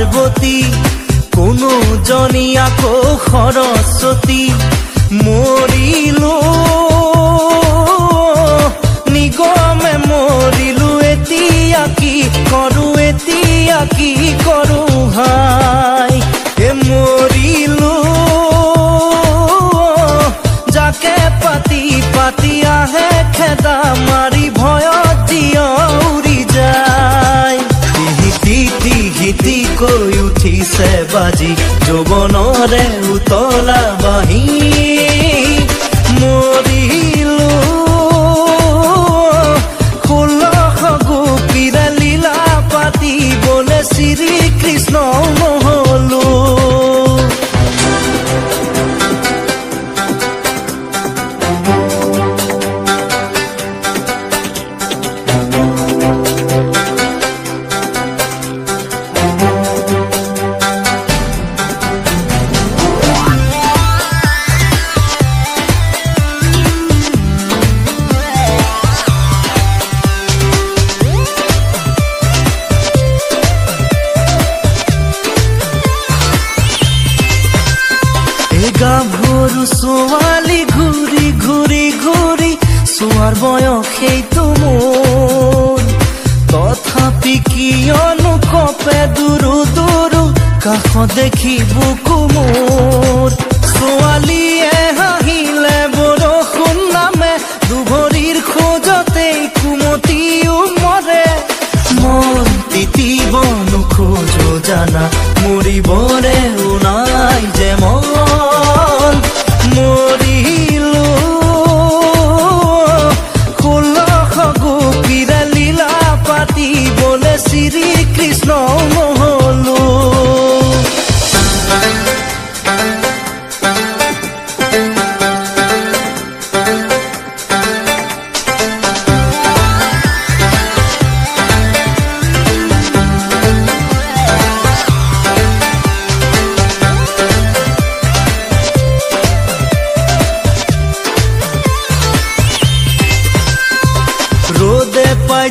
পাৰ্বতী কোনো জনী আকৌ সৰস্বতী মৰিলো নিগমে মৰিলো এতিয়া কি কৰো হাই মৰিলো যাকে পাতি পাতি আহে খেদা মাৰি ভয়ত জিয় উৰি যায় হিতি কৈ উঠিছে বাজি যৌৱনৰে উতলা বাহি মৰিলো 16 গোপীৰে লীলা পাতিবলে শ্ৰীকৃষ্ণ নহলো গাভৰু ছোৱালী ঘূৰি ঘূৰি ঘূৰি চোৱাৰ বয়স সেইটো মোৰ তথাপি কিয়নো কপে দূৰো দূৰো কাষ দেখি বুকু মোৰ ছোৱালীয়ে হাঁহিলে বৰষুণ নামে দুভৰিৰ খোজতেই কুমতিও মৰে মন তিতিব নোখোজো জানা মৰিবৰেও নাই যে মন মৰিলো 16 গোপীৰে লীলা পাতিবলে শ্ৰীকৃষ্ণ নহলো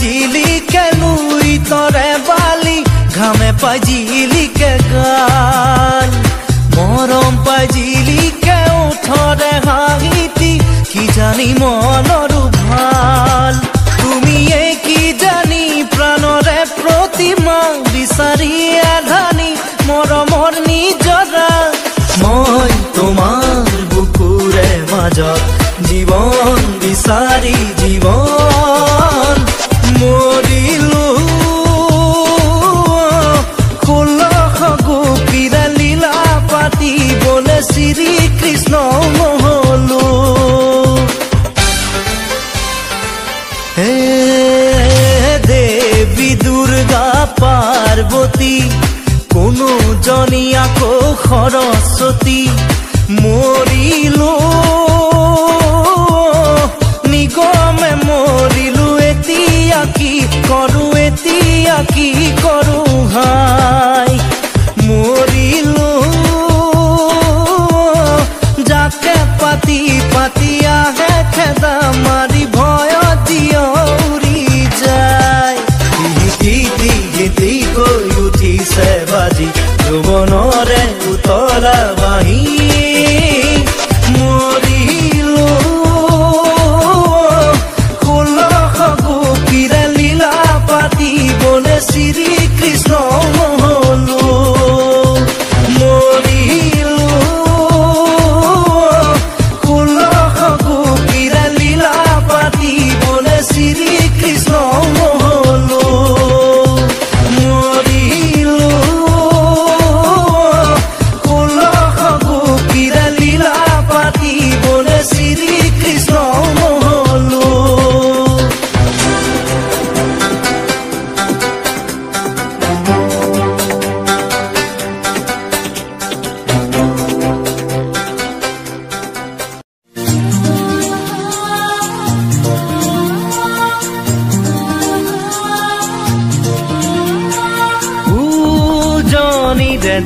জিলিকে নুই তৰে বালি ঘামে পাই জিলিকে গাল মৰম পাই জিলিকে ওঠৰে হাঁহিতি কি জানি মনৰো ভাল তুমিয়ে কি জানি প্ৰাণৰে প্ৰতিমা বিচাৰি আধানি মৰমৰ নিজৰা মই তোমাৰ বুকুৰে মাজত জীৱন বিচাৰি জীৱন মৰিলো 16 গোপীৰে লীলা পাতিবলে শ্ৰীকৃষ্ণ নহলো হে দেৱী দুৰ্গা পাৰ্বতী কোনো জনী আকৌ সৰস্বতী মৰিলো নিগমে মৰিলো এতিয়া কি কৰো হাই মৰিলো যাকে পাতি পাতি আহে খেদা মাৰি ভয়ত জিয় উৰি যায় হিতি কৈ উঠিছে বাজি যৌৱনৰে উতলা বাহি মৰিলো 16 গোপীৰে লীলা পাতিবলে শ্ৰীকৃষ্ণ নহলো মৰিলো 16 গোপীৰে লীলা পাতিবলে শ্ৰীকৃষ্ণ নহলো মৰিলো 16 গোপীৰে লীলা পাতিবলে শ্ৰীকৃষ্ণ নহলো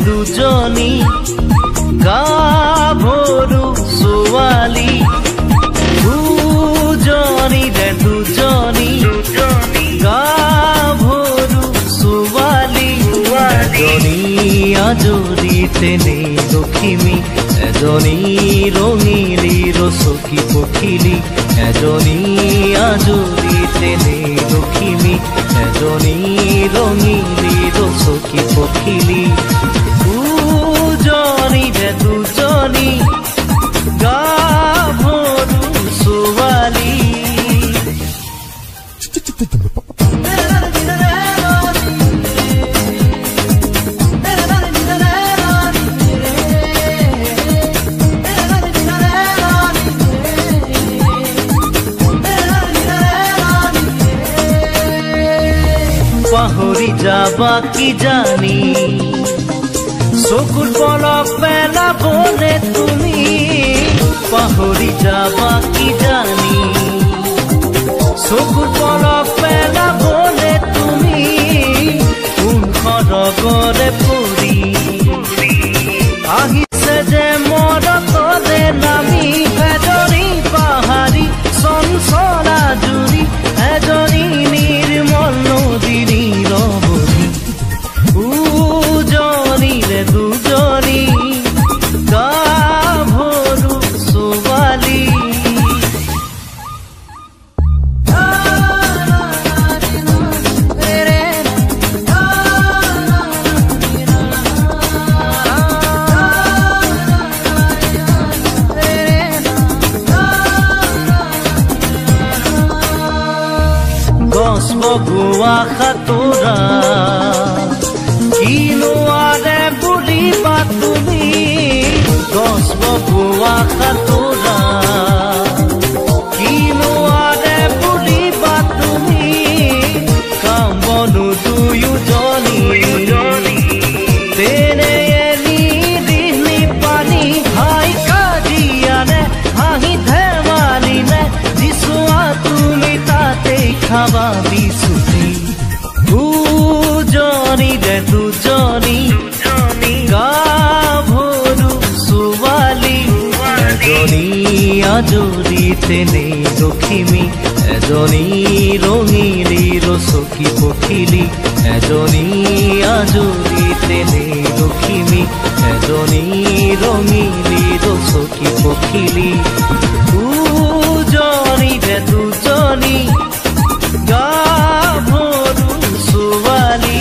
দুজনী গাভৰু ছোৱালী দুজনী গাভৰু ছোৱালী তেনে লখিমী এজনী ৰঙিলী ৰচকী পখিলী এজনী আজৰি তেনে লখিমী এজনী ৰঙিলী ৰচকী পখিলী দুজনী যে দুজনী গাভৰু ছোৱালী পাহৰি যাবা কি জানি চকুৰ পলক পেলাবনে তুমি পাহৰি যাবা কি জানি চকুৰ পলক পেলাবনে তুমি কোন খৰগৰে পৰি আহিছে যে মৰতলে নামি এজনী পাহাৰী চঞ্চলা জুৰি এজনী নিৰ্মল নদীনী ৰবনী দুজনীৰে দুজনী গাভৰু ছোৱালী গছ বগোৱা সাঁতোৰা কিনো আৰে বুলিবা তুমি গছ বগোৱা সাঁতোৰা কিনো আৰে বুলিবা তুমি কাম বনো দুয়োজনী তেনে এলি দিলি পানী হাই কাজিয়ানে হাঁহি ধেমালি নে যিচোৱা তুমি তাতেই খাবা বিচুতি দুজনী দে দুজনী গাভৰু ছোৱালী এজনী আজৰি তেনে লখিমী এজনী ৰঙিলী ৰচকী পখিলী এজনী আজৰি তেনে লখিমী এজনী ৰঙিলী ৰচকী পখিলী দুজনী দে দুজনী গাভৰু ছোৱালী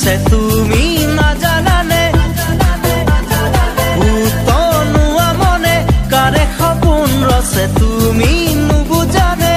বিচাৰিছে তুমি নাজানানে উতনুৱা মনে কাৰে সপোন ৰচে তুমি নুবুজানে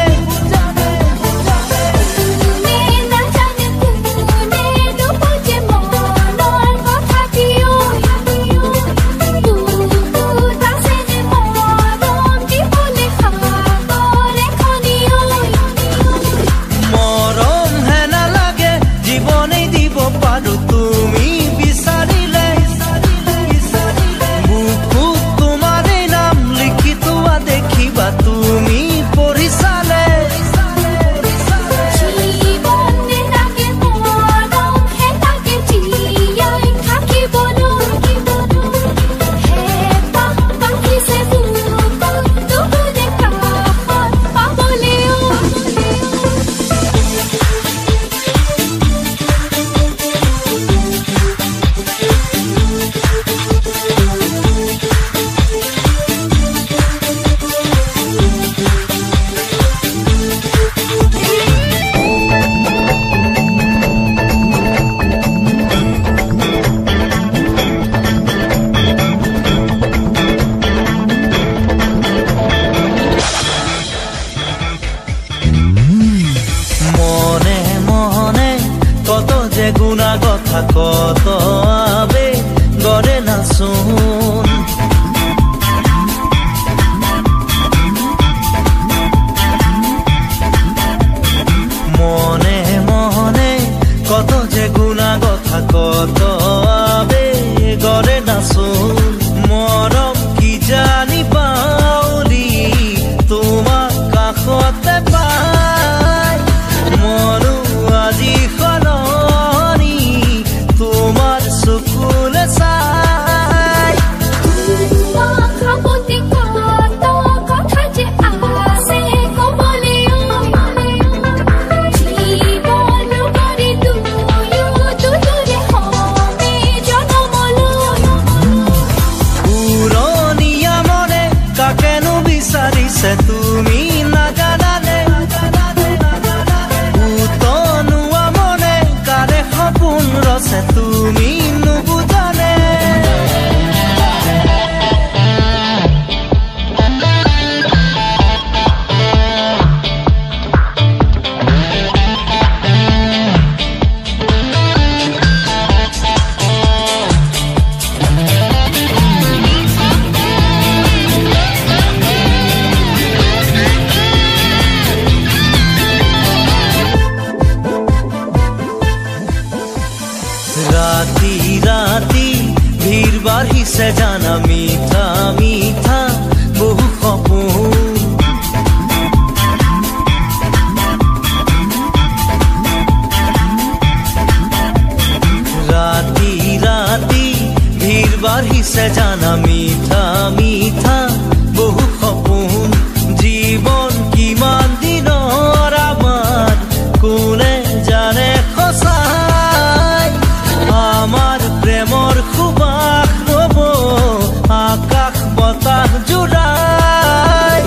গুণা কথা কত আবে গড়ে না শুন মনে মনে কত যে গুণা কথা কত আবে গড়ে না শুন মরম কি জানি পাউলি তোমাক কাষতে পাই মনো আজি চকুলে চাই কথা যে আছে কবলে জীবন গড়ি তুলে হবে জনমলো পুরনিয়া মনে কাকেনো বিচাৰিছে তুমি নাজানানে উতনুৱা মনে কাৰে সপোন ৰচে তুমি নুবুজানে রাতি রাতি ভিড় বাঢ়িছে জানা মিঠা মিঠা বহু সপোন রাতি রাতি ভিড় বাঢ়িছে জানা মিঠা মিঠা বহু সপোন জীবন কিমান দিনৰ আমাৰ কোনে জানে সঁচাই আমাৰ প্ৰেমৰ খুবাক ৰব আকাশ বতাহ জুড়াই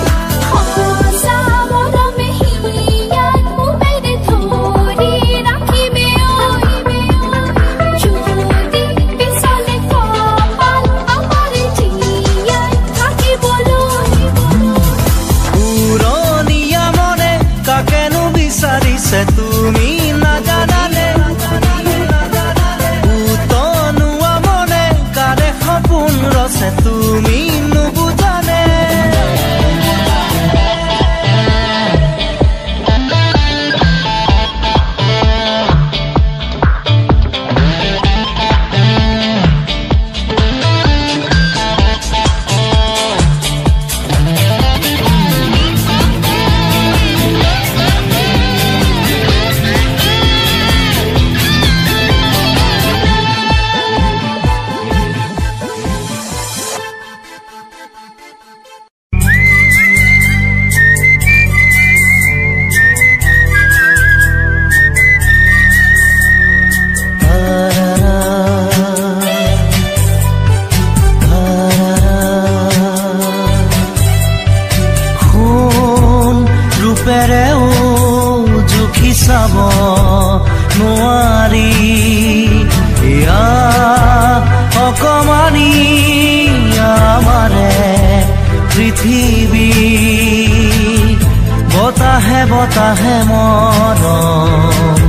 বতাহে মৰম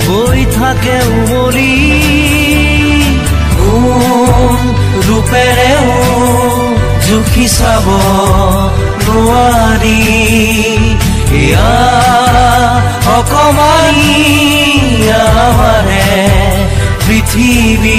হৈ থাকে উমলি ৰূপেৰেও জুখি চাব নোৱাৰি এয়া অকমানি আমাৰে পৃথিৱী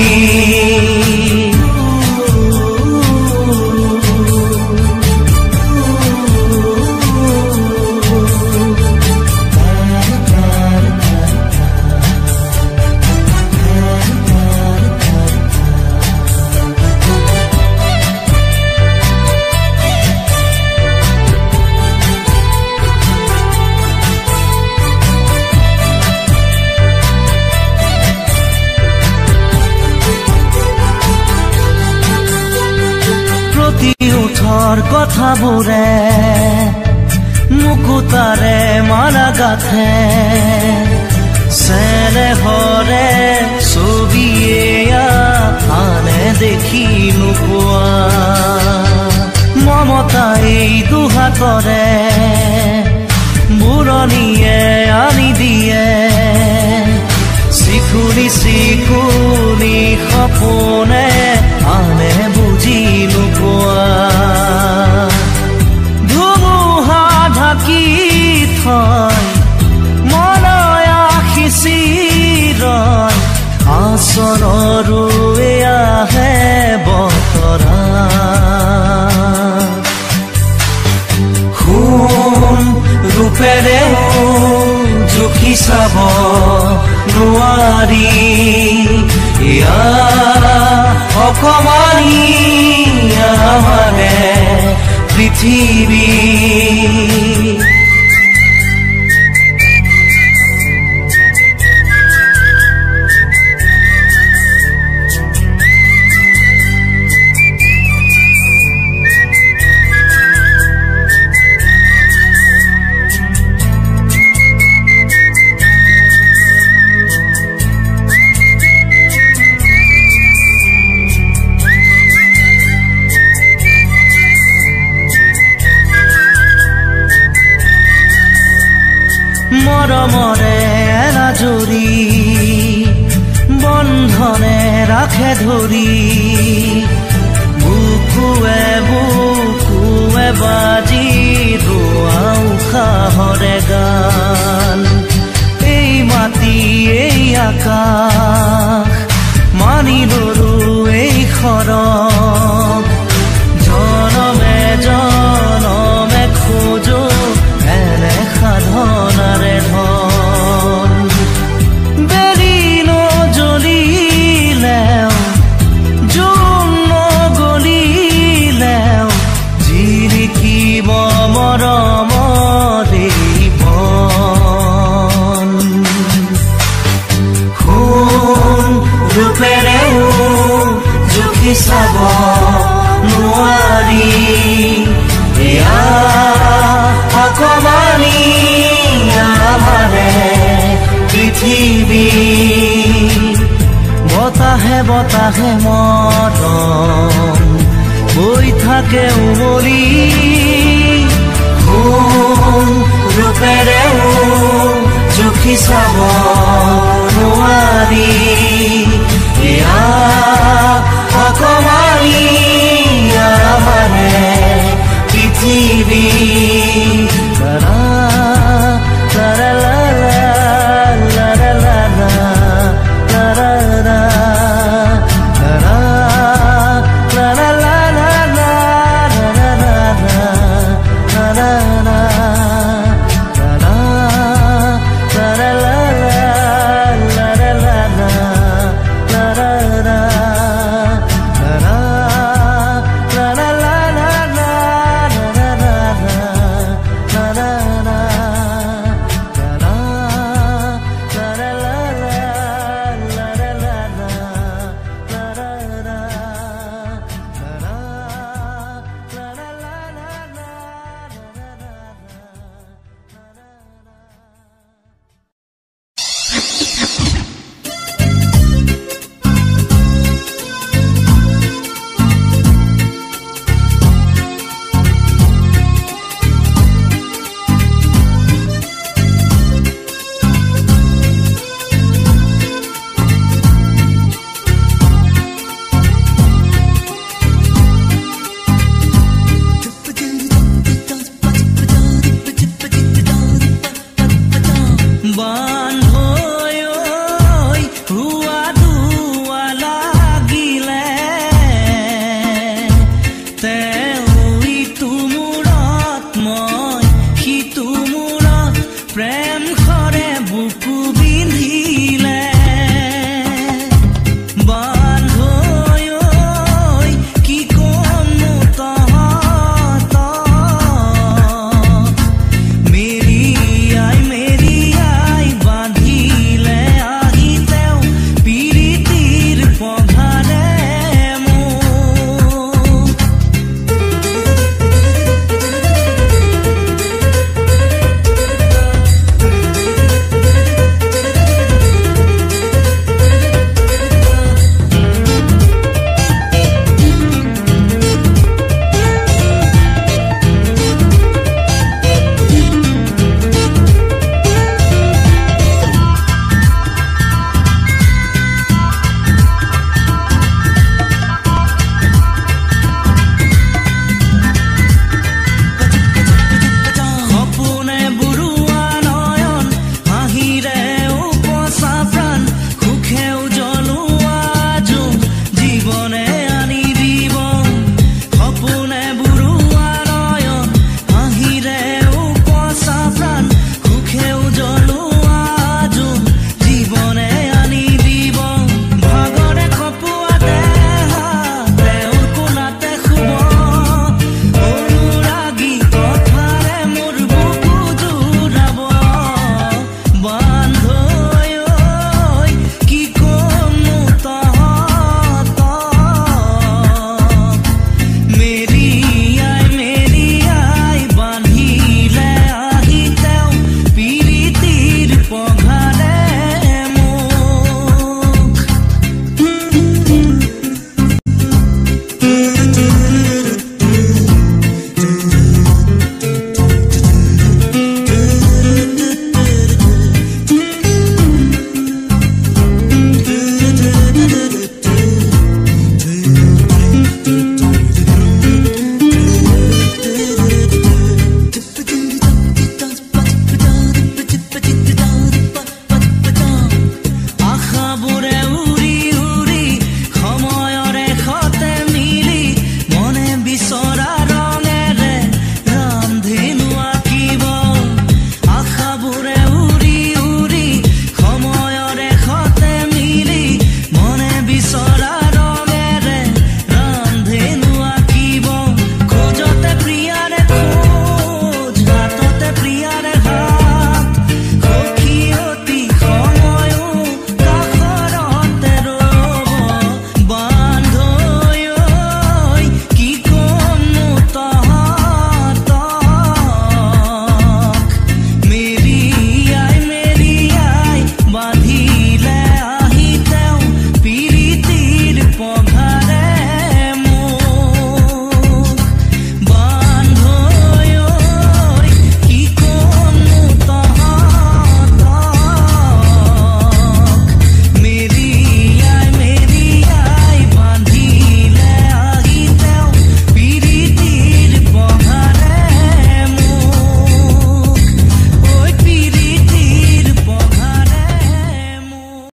কথাবোৰে মুকুতাৰে মালা গাথে চেনেহৰে ছবিয়ে আনে দেখি নোপোৱা মমতা এই দুহাতৰে বুৰণিয়ে আনি দিয়ে চিকুনি চিকুনি সপোনে আনে বুজি নোপোৱা ধুমুহা ঢাকি থয় মনয়া সিঁচি ৰয় আচৰৰো আহে বতৰা সোণ ৰূপেৰেও জুখি চাব নোৱাৰি এয়া অকমানি আমাৰে পৃথিৱী মৰমৰে এলাজৰি বন্ধনে ৰাখে ধৰি বুকুৱে বুকুৱে বাজি ৰোৱা উশাহৰে গান এই মাটি এই আকাশ মানি লৰো এই খৰক জনমে জনমে খোজো এনে সাধনাৰে ধন বেলি নজ্বলিলেও জোন নগলিলেও জিলিকিব মৰমৰে বন সোণ ৰূপেৰেও জুখি চাব নোৱাৰি এয়া অকমানি আমাৰে পৃথিৱী বতাহে বতাহে মৰম হৈ থাকে উমলি সোণ ৰূপেৰেও জুখি চাব